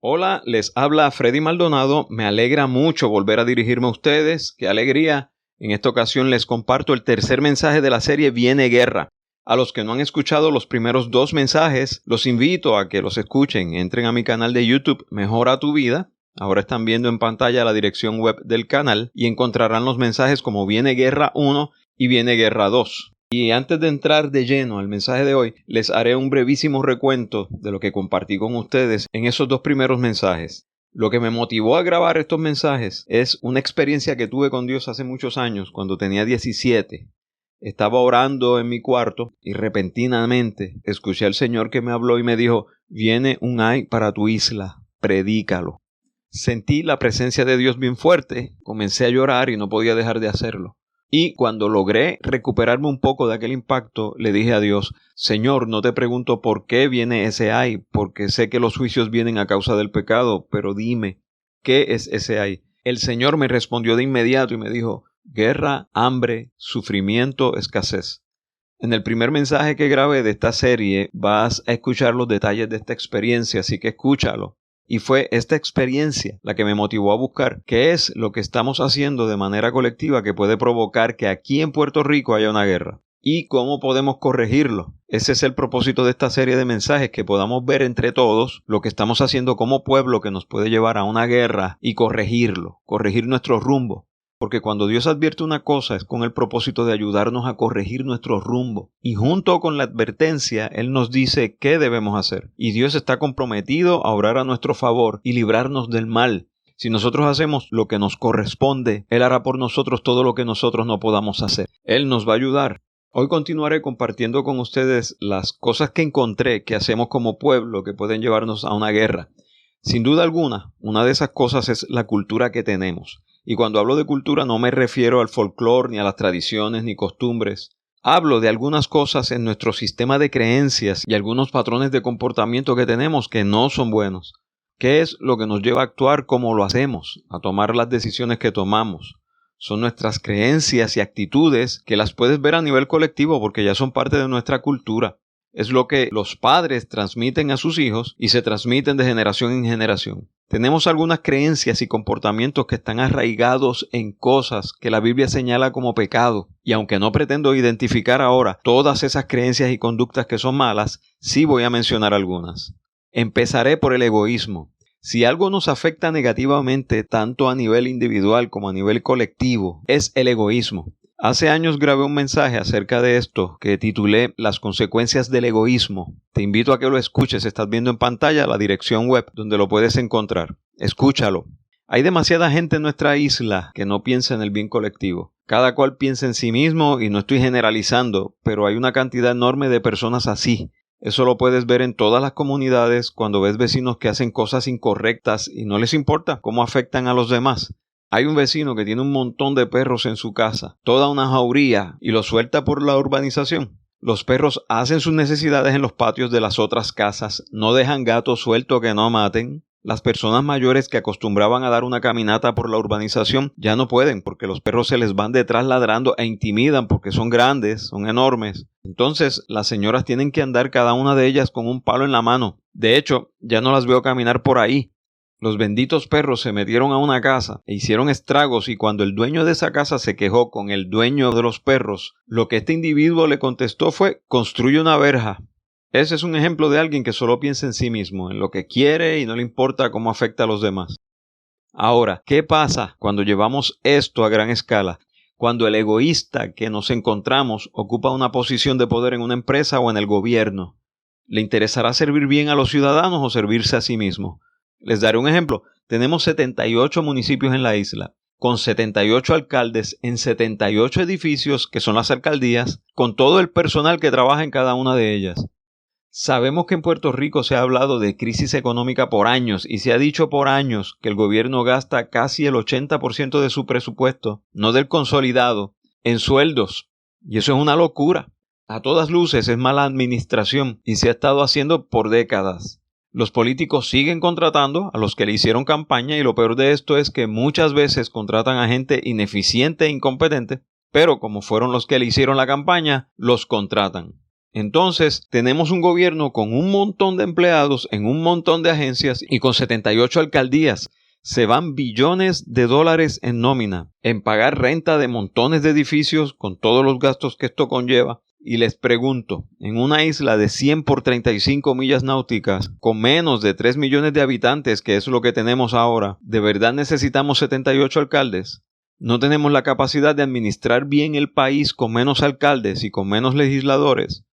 Hola, les habla Freddy Maldonado. Me alegra mucho volver a dirigirme a ustedes. ¡Qué alegría! En esta ocasión les comparto el tercer mensaje de la serie Viene Guerra. A los que no han escuchado los primeros dos mensajes, los invito a que los escuchen. Entren a mi canal de YouTube Mejora tu Vida. Ahora están viendo en pantalla la dirección web del canal y encontrarán los mensajes como Viene Guerra 1 y Viene Guerra 2. Y antes de entrar de lleno al mensaje de hoy, les haré un brevísimo recuento de lo que compartí con ustedes en esos dos primeros mensajes. Lo que me motivó a grabar estos mensajes es una experiencia que tuve con Dios hace muchos años, cuando tenía 17. Estaba orando en mi cuarto y repentinamente escuché al Señor que me habló y me dijo: viene un ay para tu isla, predícalo. Sentí la presencia de Dios bien fuerte, comencé a llorar y no podía dejar de hacerlo. Y cuando logré recuperarme un poco de aquel impacto, le dije a Dios: Señor, no te pregunto por qué viene ese ay, porque sé que los juicios vienen a causa del pecado, pero dime, ¿qué es ese ay? El Señor me respondió de inmediato y me dijo: guerra, hambre, sufrimiento, escasez. En el primer mensaje que grabé de esta serie vas a escuchar los detalles de esta experiencia, así que escúchalo. Y fue esta experiencia la que me motivó a buscar qué es lo que estamos haciendo de manera colectiva que puede provocar que aquí en Puerto Rico haya una guerra. Y cómo podemos corregirlo. Ese es el propósito de esta serie de mensajes, que podamos ver entre todos lo que estamos haciendo como pueblo que nos puede llevar a una guerra y corregirlo, corregir nuestro rumbo. Porque cuando Dios advierte una cosa es con el propósito de ayudarnos a corregir nuestro rumbo. Y junto con la advertencia, Él nos dice qué debemos hacer. Y Dios está comprometido a obrar a nuestro favor y librarnos del mal. Si nosotros hacemos lo que nos corresponde, Él hará por nosotros todo lo que nosotros no podamos hacer. Él nos va a ayudar. Hoy continuaré compartiendo con ustedes las cosas que encontré que hacemos como pueblo que pueden llevarnos a una guerra. Sin duda alguna, una de esas cosas es la cultura que tenemos. Y cuando hablo de cultura no me refiero al folclore, ni a las tradiciones, ni costumbres. Hablo de algunas cosas en nuestro sistema de creencias y algunos patrones de comportamiento que tenemos que no son buenos. ¿Qué es lo que nos lleva a actuar como lo hacemos, a tomar las decisiones que tomamos? Son nuestras creencias y actitudes que las puedes ver a nivel colectivo porque ya son parte de nuestra cultura. Es lo que los padres transmiten a sus hijos y se transmiten de generación en generación. Tenemos algunas creencias y comportamientos que están arraigados en cosas que la Biblia señala como pecado. Y aunque no pretendo identificar ahora todas esas creencias y conductas que son malas, sí voy a mencionar algunas. Empezaré por el egoísmo. Si algo nos afecta negativamente tanto a nivel individual como a nivel colectivo, es el egoísmo. Hace años grabé un mensaje acerca de esto que titulé Las consecuencias del egoísmo. Te invito a que lo escuches. Estás viendo en pantalla la dirección web donde lo puedes encontrar. Escúchalo. Hay demasiada gente en nuestra isla que no piensa en el bien colectivo. Cada cual piensa en sí mismo y no estoy generalizando, pero hay una cantidad enorme de personas así. Eso lo puedes ver en todas las comunidades cuando ves vecinos que hacen cosas incorrectas y no les importa cómo afectan a los demás. Hay un vecino que tiene un montón de perros en su casa, toda una jauría, y los suelta por la urbanización. Los perros hacen sus necesidades en los patios de las otras casas, no dejan gatos sueltos que no maten. Las personas mayores que acostumbraban a dar una caminata por la urbanización ya no pueden porque los perros se les van detrás ladrando e intimidan porque son grandes, son enormes. Entonces las señoras tienen que andar cada una de ellas con un palo en la mano. De hecho, ya no las veo caminar por ahí. Los benditos perros se metieron a una casa e hicieron estragos, y cuando el dueño de esa casa se quejó con el dueño de los perros, lo que este individuo le contestó fue: construye una verja. Ese es un ejemplo de alguien que solo piensa en sí mismo, en lo que quiere y no le importa cómo afecta a los demás. Ahora, ¿qué pasa cuando llevamos esto a gran escala? Cuando el egoísta que nos encontramos ocupa una posición de poder en una empresa o en el gobierno. ¿Le interesará servir bien a los ciudadanos o servirse a sí mismo? Les daré un ejemplo. Tenemos 78 municipios en la isla, con 78 alcaldes en 78 edificios que son las alcaldías, con todo el personal que trabaja en cada una de ellas. Sabemos que en Puerto Rico se ha hablado de crisis económica por años y se ha dicho por años que el gobierno gasta casi el 80% de su presupuesto, no del consolidado, en sueldos. Y eso es una locura. A todas luces es mala administración y se ha estado haciendo por décadas. Los políticos siguen contratando a los que le hicieron campaña, y lo peor de esto es que muchas veces contratan a gente ineficiente e incompetente, pero como fueron los que le hicieron la campaña, los contratan. Entonces, tenemos un gobierno con un montón de empleados en un montón de agencias y con 78 alcaldías. Se van billones de dólares en nómina, en pagar renta de montones de edificios con todos los gastos que esto conlleva. Y les pregunto, en una isla de 100 por 35 millas náuticas, con menos de 3 millones de habitantes, que es lo que tenemos ahora, ¿de verdad necesitamos 78 alcaldes? ¿No tenemos la capacidad de administrar bien el país con menos alcaldes y con menos legisladores?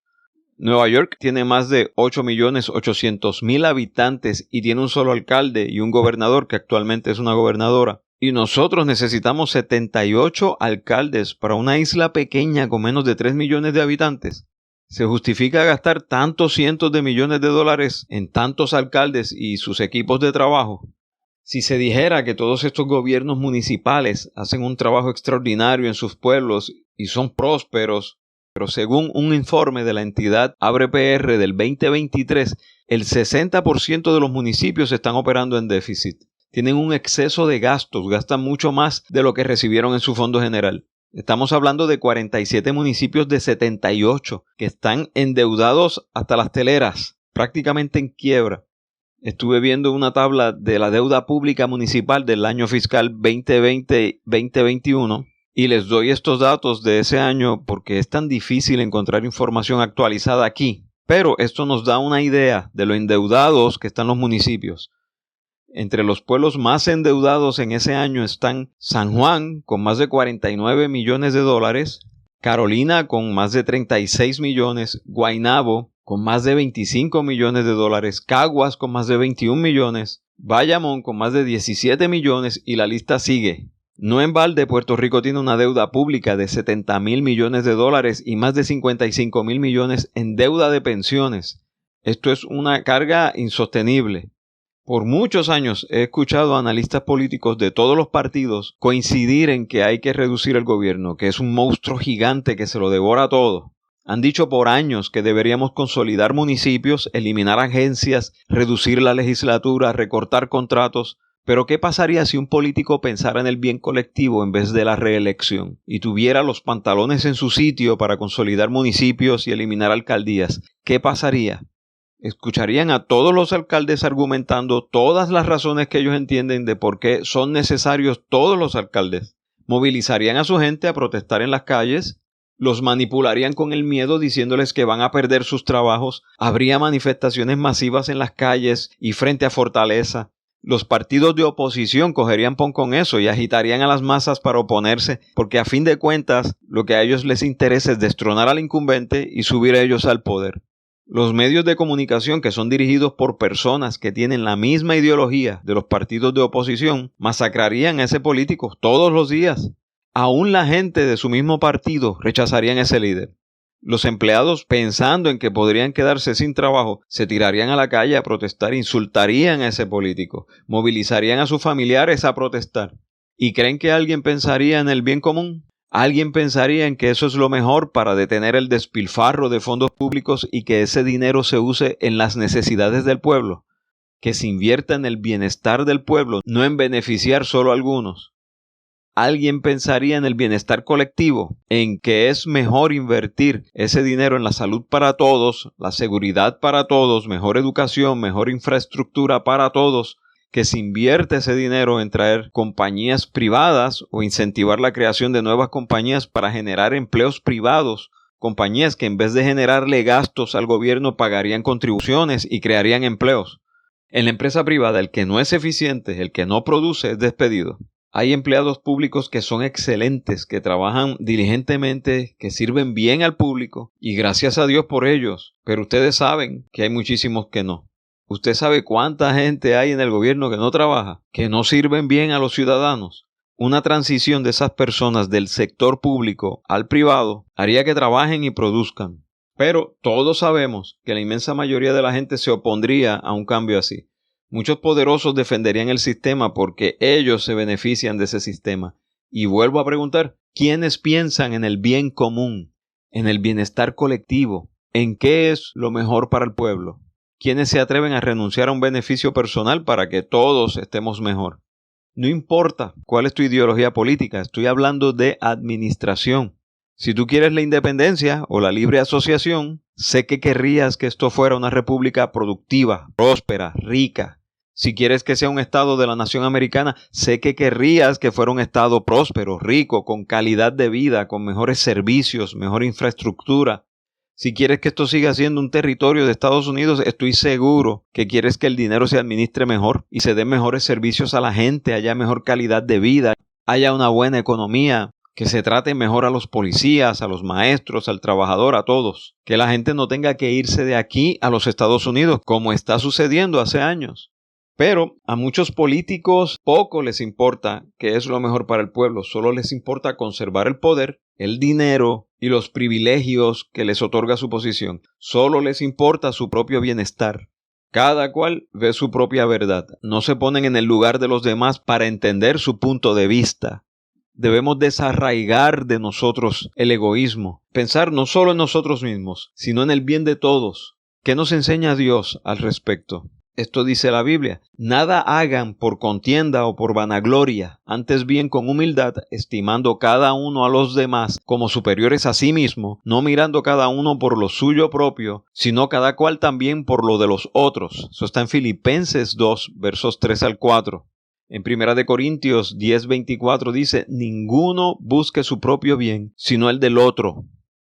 Nueva York tiene más de 8.800.000 habitantes y tiene un solo alcalde y un gobernador que actualmente es una gobernadora. Y nosotros necesitamos 78 alcaldes para una isla pequeña con menos de 3 millones de habitantes. ¿Se justifica gastar tantos cientos de millones de dólares en tantos alcaldes y sus equipos de trabajo? Si se dijera que todos estos gobiernos municipales hacen un trabajo extraordinario en sus pueblos y son prósperos, pero según un informe de la entidad ABRE-PR del 2023, el 60% de los municipios están operando en déficit. Tienen un exceso de gastos, gastan mucho más de lo que recibieron en su fondo general. Estamos hablando de 47 municipios de 78 que están endeudados hasta las teleras, prácticamente en quiebra. Estuve viendo una tabla de la deuda pública municipal del año fiscal 2020-2021 y les doy estos datos de ese año porque es tan difícil encontrar información actualizada aquí. Pero esto nos da una idea de lo endeudados que están los municipios. Entre los pueblos más endeudados en ese año están San Juan con más de 49 millones de dólares, Carolina con más de 36 millones, Guaynabo con más de 25 millones de dólares, Caguas con más de 21 millones, Bayamón con más de 17 millones y la lista sigue. No en balde, Puerto Rico tiene una deuda pública de 70.000 millones de dólares y más de 55.000 millones en deuda de pensiones. Esto es una carga insostenible. Por muchos años he escuchado a analistas políticos de todos los partidos coincidir en que hay que reducir el gobierno, que es un monstruo gigante que se lo devora todo. Han dicho por años que deberíamos consolidar municipios, eliminar agencias, reducir la legislatura, recortar contratos. Pero ¿qué pasaría si un político pensara en el bien colectivo en vez de la reelección y tuviera los pantalones en su sitio para consolidar municipios y eliminar alcaldías? ¿Qué pasaría? Escucharían a todos los alcaldes argumentando todas las razones que ellos entienden de por qué son necesarios todos los alcaldes. Movilizarían a su gente a protestar en las calles, los manipularían con el miedo diciéndoles que van a perder sus trabajos, habría manifestaciones masivas en las calles y frente a Fortaleza. Los partidos de oposición cogerían pon con eso y agitarían a las masas para oponerse, porque a fin de cuentas lo que a ellos les interesa es destronar al incumbente y subir a ellos al poder. Los medios de comunicación que son dirigidos por personas que tienen la misma ideología de los partidos de oposición masacrarían a ese político todos los días. Aún la gente de su mismo partido rechazarían a ese líder. Los empleados, pensando en que podrían quedarse sin trabajo, se tirarían a la calle a protestar, insultarían a ese político, movilizarían a sus familiares a protestar. ¿Y creen que alguien pensaría en el bien común? ¿Alguien pensaría en que eso es lo mejor para detener el despilfarro de fondos públicos y que ese dinero se use en las necesidades del pueblo? Que se invierta en el bienestar del pueblo, no en beneficiar solo a algunos. ¿Alguien pensaría en el bienestar colectivo? En que es mejor invertir ese dinero en la salud para todos, la seguridad para todos, mejor educación, mejor infraestructura para todos, que se invierte ese dinero en traer compañías privadas o incentivar la creación de nuevas compañías para generar empleos privados, compañías que en vez de generarle gastos al gobierno pagarían contribuciones y crearían empleos? En la empresa privada, el que no es eficiente, el que no produce, es despedido. Hay empleados públicos que son excelentes, que trabajan diligentemente, que sirven bien al público y gracias a Dios por ellos. Pero ustedes saben que hay muchísimos que no. ¿Usted sabe cuánta gente hay en el gobierno que no trabaja, que no sirven bien a los ciudadanos? Una transición de esas personas del sector público al privado haría que trabajen y produzcan. Pero todos sabemos que la inmensa mayoría de la gente se opondría a un cambio así. Muchos poderosos defenderían el sistema porque ellos se benefician de ese sistema. Y vuelvo a preguntar, ¿quiénes piensan en el bien común, en el bienestar colectivo, en qué es lo mejor para el pueblo? ¿Quiénes se atreven a renunciar a un beneficio personal para que todos estemos mejor? No importa cuál es tu ideología política, estoy hablando de administración. Si tú quieres la independencia o la libre asociación, sé que querrías que esto fuera una república productiva, próspera, rica. Si quieres que sea un estado de la nación americana, sé que querrías que fuera un estado próspero, rico, con calidad de vida, con mejores servicios, mejor infraestructura. Si quieres que esto siga siendo un territorio de Estados Unidos, estoy seguro que quieres que el dinero se administre mejor y se den mejores servicios a la gente, haya mejor calidad de vida, haya una buena economía, que se trate mejor a los policías, a los maestros, al trabajador, a todos. Que la gente no tenga que irse de aquí a los Estados Unidos, como está sucediendo hace años. Pero a muchos políticos poco les importa qué es lo mejor para el pueblo, solo les importa conservar el poder, el dinero y los privilegios que les otorga su posición. Solo les importa su propio bienestar. Cada cual ve su propia verdad. No se ponen en el lugar de los demás para entender su punto de vista. Debemos desarraigar de nosotros el egoísmo, pensar no solo en nosotros mismos, sino en el bien de todos. ¿Qué nos enseña Dios al respecto? Esto dice la Biblia: nada hagan por contienda o por vanagloria, antes bien con humildad, estimando cada uno a los demás como superiores a sí mismo, no mirando cada uno por lo suyo propio, sino cada cual también por lo de los otros. Eso está en Filipenses 2, versos 3 al 4. En 1 Corintios 10:24 dice: ninguno busque su propio bien, sino el del otro.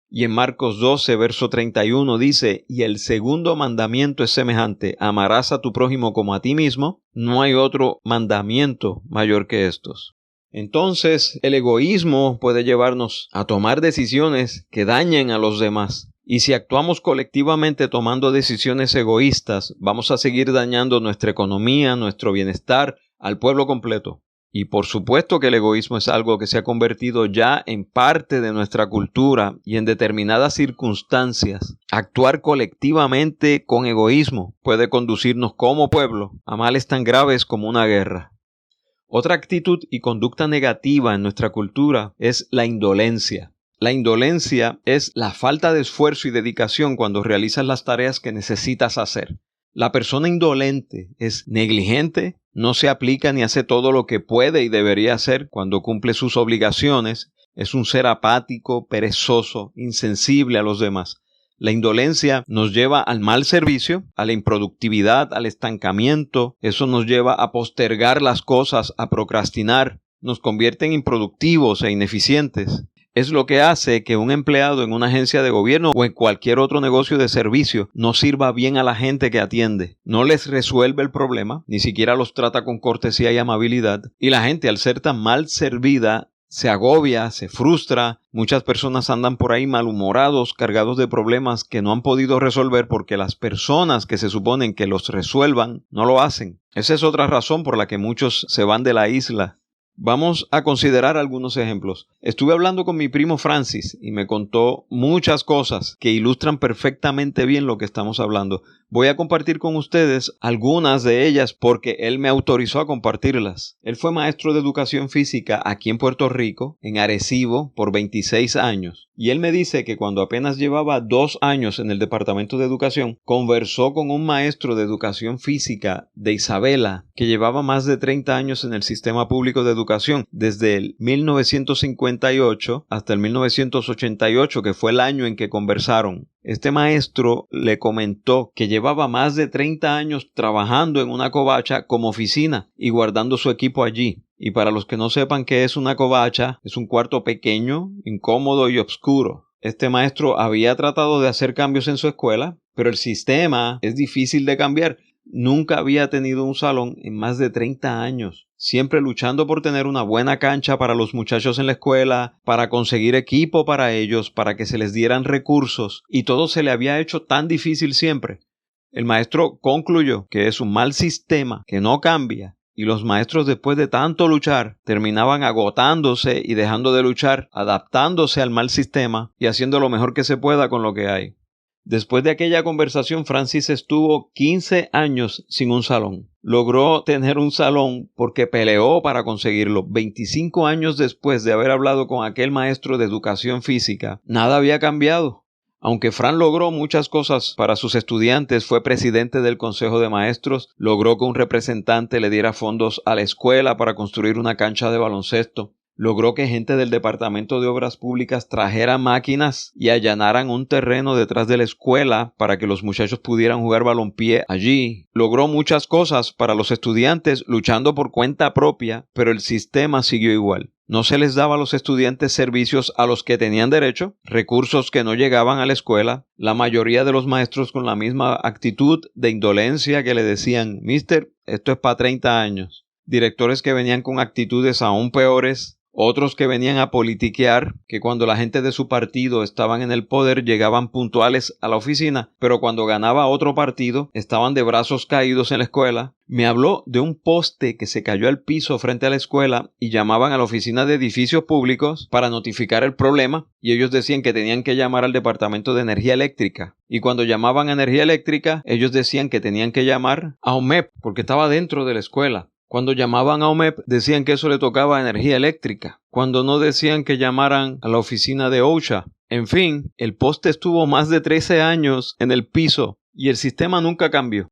Y en Marcos 12, verso 31 dice: y el segundo mandamiento es semejante: amarás a tu prójimo como a ti mismo. No hay otro mandamiento mayor que estos. Entonces, el egoísmo puede llevarnos a tomar decisiones que dañen a los demás. Y si actuamos colectivamente tomando decisiones egoístas, vamos a seguir dañando nuestra economía, nuestro bienestar, al pueblo completo. Y por supuesto que el egoísmo es algo que se ha convertido ya en parte de nuestra cultura y en determinadas circunstancias. Actuar colectivamente con egoísmo puede conducirnos como pueblo a males tan graves como una guerra. Otra actitud y conducta negativa en nuestra cultura es la indolencia. La indolencia es la falta de esfuerzo y dedicación cuando realizas las tareas que necesitas hacer. La persona indolente es negligente, no se aplica ni hace todo lo que puede y debería hacer cuando cumple sus obligaciones, es un ser apático, perezoso, insensible a los demás. La indolencia nos lleva al mal servicio, a la improductividad, al estancamiento. Eso nos lleva a postergar las cosas, a procrastinar. Nos convierte en improductivos e ineficientes. Es lo que hace que un empleado en una agencia de gobierno o en cualquier otro negocio de servicio no sirva bien a la gente que atiende. No les resuelve el problema, ni siquiera los trata con cortesía y amabilidad. Y la gente, al ser tan mal servida, se agobia, se frustra. Muchas personas andan por ahí malhumorados, cargados de problemas que no han podido resolver porque las personas que se suponen que los resuelvan no lo hacen. Esa es otra razón por la que muchos se van de la isla. Vamos a considerar algunos ejemplos. Estuve hablando con mi primo Francis y me contó muchas cosas que ilustran perfectamente bien lo que estamos hablando. Voy a compartir con ustedes algunas de ellas porque él me autorizó a compartirlas. Él fue maestro de educación física aquí en Puerto Rico, en Arecibo, por 26 años. Y él me dice que cuando apenas llevaba 2 años en el departamento de educación, conversó con un maestro de educación física de Isabela, que llevaba más de 30 años en el sistema público de educación, desde el 1958 hasta el 1988, que fue el año en que conversaron. Este maestro le comentó que llevaba más de 30 años trabajando en una covacha como oficina y guardando su equipo allí. Y para los que no sepan qué es una covacha, es un cuarto pequeño, incómodo y oscuro. Este maestro había tratado de hacer cambios en su escuela, pero el sistema es difícil de cambiar. Nunca había tenido un salón en más de 30 años, siempre luchando por tener una buena cancha para los muchachos en la escuela, para conseguir equipo para ellos, para que se les dieran recursos, y todo se le había hecho tan difícil siempre. El maestro concluyó que es un mal sistema que no cambia, y los maestros, después de tanto luchar, terminaban agotándose y dejando de luchar, adaptándose al mal sistema y haciendo lo mejor que se pueda con lo que hay. Después de aquella conversación, Francis estuvo 15 años sin un salón. Logró tener un salón porque peleó para conseguirlo. 25 años después de haber hablado con aquel maestro de educación física, nada había cambiado. Aunque Fran logró muchas cosas para sus estudiantes, fue presidente del Consejo de Maestros, logró que un representante le diera fondos a la escuela para construir una cancha de baloncesto. Logró que gente del Departamento de Obras Públicas trajera máquinas y allanaran un terreno detrás de la escuela para que los muchachos pudieran jugar balompié allí. Logró muchas cosas para los estudiantes luchando por cuenta propia, pero el sistema siguió igual. No se les daba a los estudiantes servicios a los que tenían derecho, recursos que no llegaban a la escuela, la mayoría de los maestros con la misma actitud de indolencia que le decían, Mister, esto es para 30 años. Directores que venían con actitudes aún peores, otros que venían a politiquear, que cuando la gente de su partido estaban en el poder llegaban puntuales a la oficina, pero cuando ganaba otro partido estaban de brazos caídos en la escuela. Me habló de un poste que se cayó al piso frente a la escuela y llamaban a la oficina de edificios públicos para notificar el problema y ellos decían que tenían que llamar al departamento de energía eléctrica. Y cuando llamaban a energía eléctrica, ellos decían que tenían que llamar a OMEP porque estaba dentro de la escuela. Cuando llamaban a OMEP, decían que eso le tocaba a energía eléctrica. Cuando no, decían que llamaran a la oficina de OSHA. En fin, el poste estuvo más de 13 años en el piso y el sistema nunca cambió.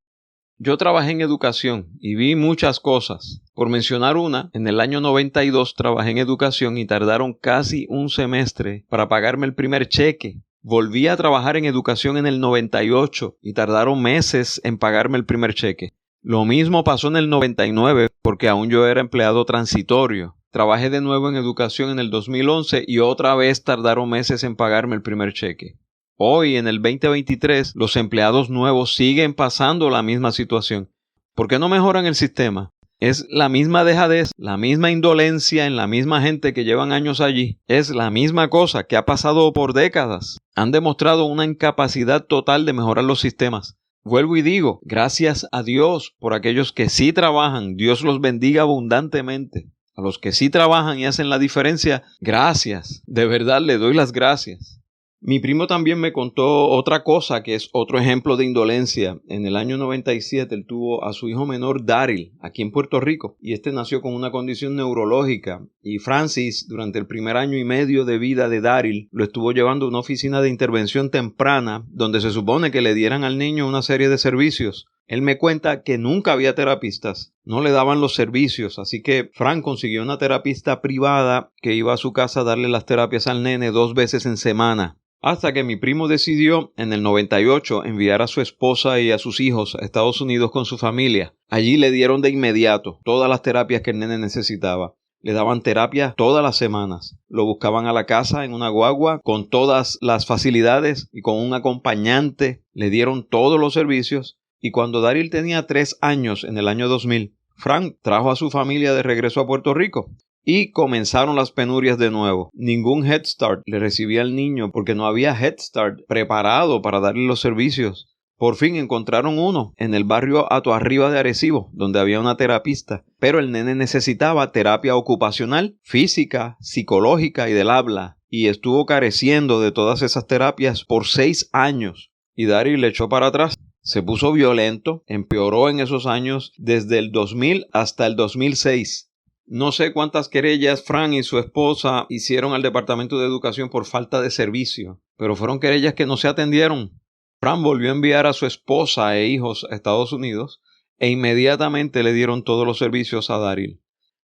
Yo trabajé en educación y vi muchas cosas. Por mencionar una, en el año 92 trabajé en educación y tardaron casi un semestre para pagarme el primer cheque. Volví a trabajar en educación en el 98 y tardaron meses en pagarme el primer cheque. Lo mismo pasó en el 99 porque aún yo era empleado transitorio. Trabajé de nuevo en educación en el 2011 y otra vez tardaron meses en pagarme el primer cheque. Hoy, en el 2023, los empleados nuevos siguen pasando la misma situación. ¿Por qué no mejoran el sistema? Es la misma dejadez, la misma indolencia en la misma gente que llevan años allí. Es la misma cosa que ha pasado por décadas. Han demostrado una incapacidad total de mejorar los sistemas. Vuelvo y digo, gracias a Dios por aquellos que sí trabajan. Dios los bendiga abundantemente. A los que sí trabajan y hacen la diferencia, gracias. De verdad le doy las gracias. Mi primo también me contó otra cosa que es otro ejemplo de indolencia. En el año 97 él tuvo a su hijo menor Daryl aquí en Puerto Rico y este nació con una condición neurológica y Francis durante el primer año y medio de vida de Daryl lo estuvo llevando a una oficina de intervención temprana donde se supone que le dieran al niño una serie de servicios. Él me cuenta que nunca había terapistas, no le daban los servicios, así que Frank consiguió una terapista privada que iba a su casa a darle las terapias al nene 2 veces en semana. Hasta que mi primo decidió en el 98 enviar a su esposa y a sus hijos a Estados Unidos con su familia. Allí le dieron de inmediato todas las terapias que el nene necesitaba. Le daban terapia todas las semanas. Lo buscaban a la casa en una guagua con todas las facilidades y con un acompañante. Le dieron todos los servicios. Y cuando Daryl tenía 3 años en el año 2000, Frank trajo a su familia de regreso a Puerto Rico. Y comenzaron las penurias de nuevo. Ningún Head Start le recibía al niño porque no había Head Start preparado para darle los servicios. Por fin encontraron uno en el barrio Atoarriba de Arecibo, donde había una terapista. Pero el nene necesitaba terapia ocupacional, física, psicológica y del habla. Y estuvo careciendo de todas esas terapias por 6 años. Y Daryl le echó para atrás. Se puso violento, empeoró en esos años desde el 2000 hasta el 2006. No sé cuántas querellas Frank y su esposa hicieron al Departamento de Educación por falta de servicio, pero fueron querellas que no se atendieron. Frank volvió a enviar a su esposa e hijos a Estados Unidos e inmediatamente le dieron todos los servicios a Daryl.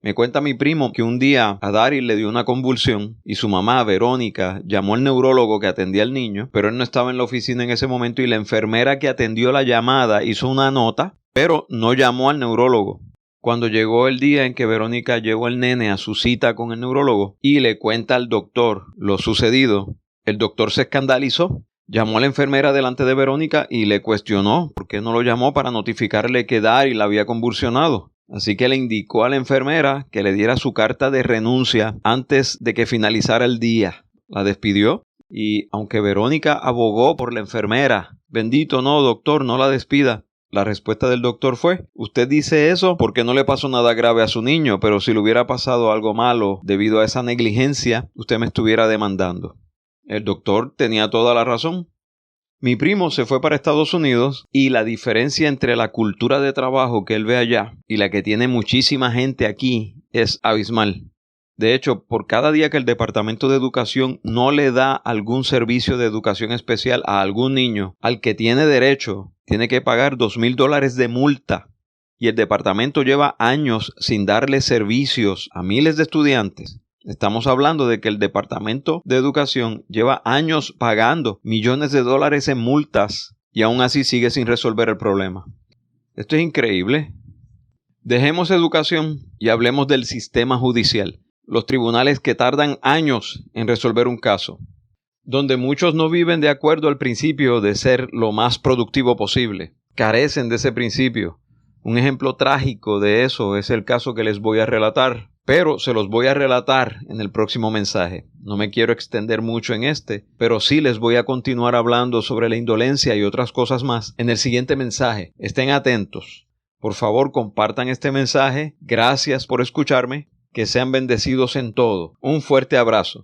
Me cuenta mi primo que un día a Daryl le dio una convulsión y su mamá, Verónica, llamó al neurólogo que atendía al niño, pero él no estaba en la oficina en ese momento y la enfermera que atendió la llamada hizo una nota, pero no llamó al neurólogo. Cuando llegó el día en que Verónica llevó al nene a su cita con el neurólogo y le cuenta al doctor lo sucedido, el doctor se escandalizó, llamó a la enfermera delante de Verónica y le cuestionó por qué no lo llamó para notificarle que Daryl había convulsionado. Así que le indicó a la enfermera que le diera su carta de renuncia antes de que finalizara el día. La despidió y aunque Verónica abogó por la enfermera, bendito no, doctor, no la despida. La respuesta del doctor fue, usted dice eso porque no le pasó nada grave a su niño, pero si le hubiera pasado algo malo debido a esa negligencia, usted me estuviera demandando. El doctor tenía toda la razón. Mi primo se fue para Estados Unidos y la diferencia entre la cultura de trabajo que él ve allá y la que tiene muchísima gente aquí es abismal. De hecho, por cada día que el Departamento de Educación no le da algún servicio de educación especial a algún niño al que tiene derecho, tiene que pagar $2,000 de multa. Y el departamento lleva años sin darle servicios a miles de estudiantes. Estamos hablando de que el Departamento de Educación lleva años pagando millones de dólares en multas y aún así sigue sin resolver el problema. Esto es increíble. Dejemos educación y hablemos del sistema judicial. Los tribunales que tardan años en resolver un caso, donde muchos no viven de acuerdo al principio de ser lo más productivo posible. Carecen de ese principio. Un ejemplo trágico de eso es el caso que les voy a relatar, pero se los voy a relatar en el próximo mensaje. No me quiero extender mucho en este, pero sí les voy a continuar hablando sobre la indolencia y otras cosas más en el siguiente mensaje. Estén atentos. Por favor, compartan este mensaje. Gracias por escucharme. Que sean bendecidos en todo. Un fuerte abrazo.